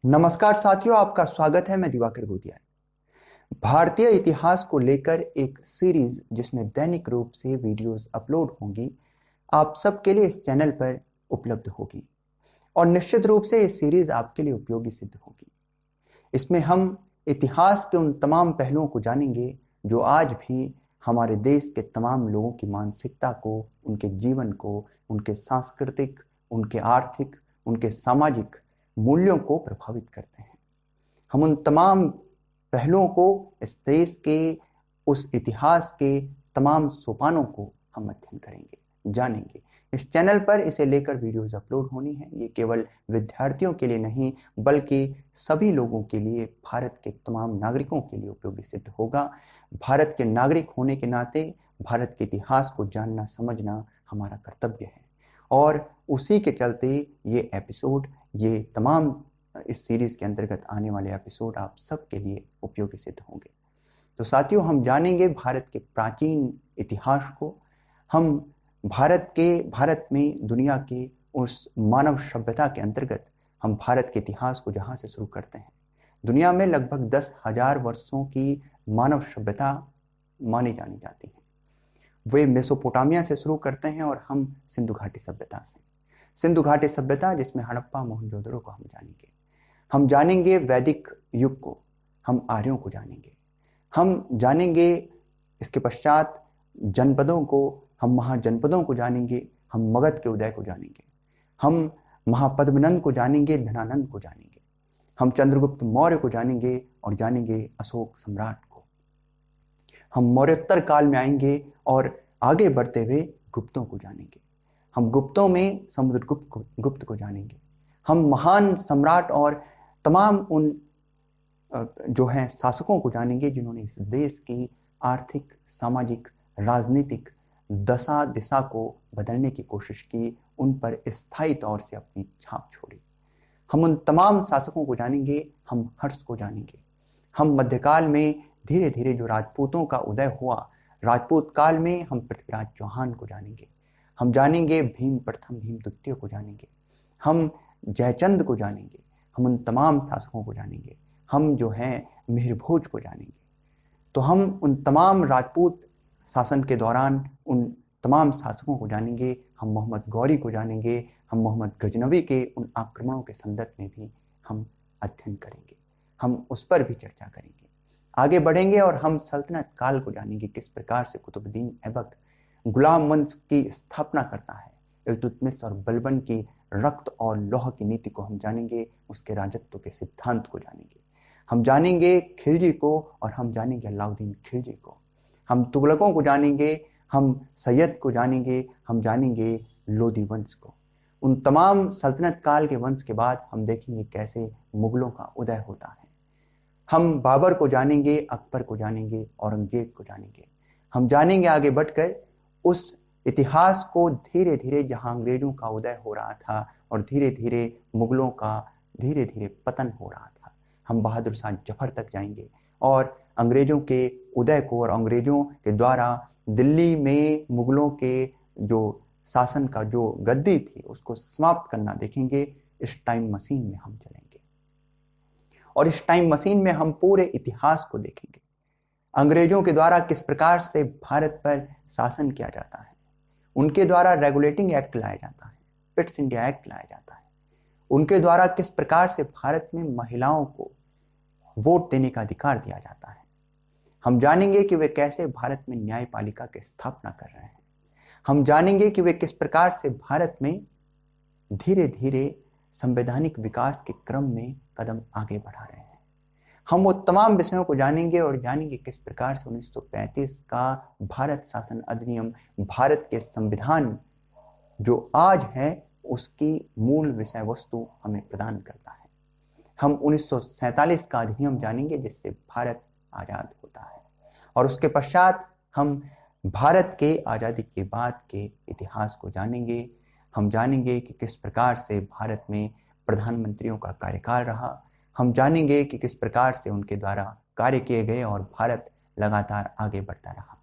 नमस्कार साथियों, आपका स्वागत है। मैं दिवाकर गोदिया। भारतीय इतिहास को लेकर एक सीरीज जिसमें दैनिक रूप से वीडियोस अपलोड होंगी, आप सबके लिए इस चैनल पर उपलब्ध होगी और निश्चित रूप से ये सीरीज आपके लिए उपयोगी सिद्ध होगी। इसमें हम इतिहास के उन तमाम पहलुओं को जानेंगे जो आज भी हमारे देश के तमाम लोगों की मानसिकता को, उनके जीवन को, उनके सांस्कृतिक, उनके आर्थिक, उनके सामाजिक मूल्यों को प्रभावित करते हैं। हम उन तमाम पहलुओं को, इस देश के उस इतिहास के तमाम सोपानों को हम अध्ययन करेंगे, जानेंगे। इस चैनल पर इसे लेकर वीडियोस अपलोड होनी है। ये केवल विद्यार्थियों के लिए नहीं बल्कि सभी लोगों के लिए, भारत के तमाम नागरिकों के लिए उपयोगी सिद्ध होगा। भारत के नागरिक होने के नाते भारत के इतिहास को जानना समझना हमारा कर्तव्य है और उसी के चलते ये एपिसोड, ये तमाम इस सीरीज के अंतर्गत आने वाले एपिसोड आप सबके लिए उपयोगी सिद्ध होंगे। तो साथियों, हम जानेंगे भारत के प्राचीन इतिहास को। हम भारत में दुनिया के उस मानव सभ्यता के अंतर्गत हम भारत के इतिहास को जहाँ से शुरू करते हैं, दुनिया में लगभग 10,000 वर्षों की मानव सभ्यता मानी जानी जाती है। वे मेसोपोटामिया से शुरू करते हैं और हम सिंधु घाटी सभ्यता से, सिंधु घाटी सभ्यता जिसमें हड़प्पा, मोहनजोदड़ो को हम जानेंगे वैदिक युग को, हम आर्यों को जानेंगे, हम जानेंगे इसके पश्चात जनपदों को, हम महाजनपदों को जानेंगे, हम मगध के उदय को जानेंगे, हम महापद्मनंद को जानेंगे, धनानंद को जानेंगे, हम चंद्रगुप्त मौर्य को जानेंगे और जानेंगे अशोक सम्राट को। हम मौर्योत्तर काल में आएंगे और आगे बढ़ते हुए गुप्तों को जानेंगे। हम गुप्तों में समुद्रगुप्त को जानेंगे। हम महान सम्राट और तमाम उन जो हैं शासकों को जानेंगे जिन्होंने इस देश की आर्थिक, सामाजिक, राजनीतिक दशा दिशा को बदलने की कोशिश की, उन पर स्थायी तौर से अपनी छाप छोड़ी। हम उन तमाम शासकों को जानेंगे। हम हर्ष को जानेंगे। हम मध्यकाल में धीरे धीरे जो राजपूतों का उदय हुआ, राजपूत काल में हम पृथ्वीराज चौहान को जानेंगे। हम जानेंगे भीम प्रथम, भीम द्वितीय को जानेंगे। हम जयचंद को जानेंगे। हम उन तमाम शासकों को जानेंगे। हम जो हैं मिहिर भोज को जानेंगे। तो हम उन तमाम राजपूत शासन के दौरान उन तमाम शासकों को जानेंगे। हम मोहम्मद गौरी को जानेंगे। हम मोहम्मद गजनवी के उन आक्रमणों के संदर्भ में भी हम अध्ययन करेंगे। हम उस पर भी चर्चा करेंगे, आगे बढ़ेंगे और हम सल्तनत काल को जानेंगे, किस प्रकार से कुतुबुद्दीन ऐबक गुलाम वंश की स्थापना करता है। इल्तुतमिश और बलबन की रक्त और लौह की नीति को हम जानेंगे, उसके राजत्व के सिद्धांत को जानेंगे। हम जानेंगे खिलजी को और हम जानेंगे अलाउद्दीन खिलजी को। हम तुगलकों को जानेंगे, हम सैयद को जानेंगे, हम जानेंगे लोदी वंश को। उन तमाम सल्तनत काल के वंश के बाद हम देखेंगे कैसे मुगलों का उदय होता है। हम बाबर को जानेंगे, अकबर को जानेंगे, औरंगजेब को जानेंगे। हम जानेंगे आगे बढ़कर उस इतिहास को, धीरे धीरे जहां अंग्रेजों का उदय हो रहा था और धीरे धीरे मुगलों का धीरे धीरे पतन हो रहा था। हम बहादुर शाह जफर तक जाएंगे और अंग्रेजों के उदय को और अंग्रेजों के द्वारा दिल्ली में मुगलों के जो शासन का जो गद्दी थी उसको समाप्त करना देखेंगे। इस टाइम मशीन में हम चलेंगे और इस टाइम मशीन में हम पूरे इतिहास को देखेंगे। अंग्रेजों के द्वारा किस प्रकार से भारत पर शासन किया जाता है, उनके द्वारा रेगुलेटिंग एक्ट लाया जाता है, पिट्स इंडिया एक्ट लाया जाता है, उनके द्वारा किस प्रकार से भारत में महिलाओं को वोट देने का अधिकार दिया जाता है। हम जानेंगे कि वे कैसे भारत में न्यायपालिका की स्थापना कर रहे हैं। हम जानेंगे कि वे किस प्रकार से भारत में धीरे धीरे संवैधानिक विकास के क्रम में कदम आगे बढ़ा रहे हैं। हम वो तमाम विषयों को जानेंगे और जानेंगे किस प्रकार से 1935 का भारत शासन अधिनियम, भारत के संविधान जो आज है, उसकी मूल विषय वस्तु हमें प्रदान करता है। हम 1947 का अधिनियम जानेंगे जिससे भारत आजाद होता है और उसके पश्चात हम भारत के आज़ादी के बाद के इतिहास को जानेंगे। हम जानेंगे कि किस प्रकार से भारत में प्रधानमंत्रियों का कार्यकाल रहा। हम जानेंगे कि किस प्रकार से उनके द्वारा कार्य किए गए और भारत लगातार आगे बढ़ता रहा।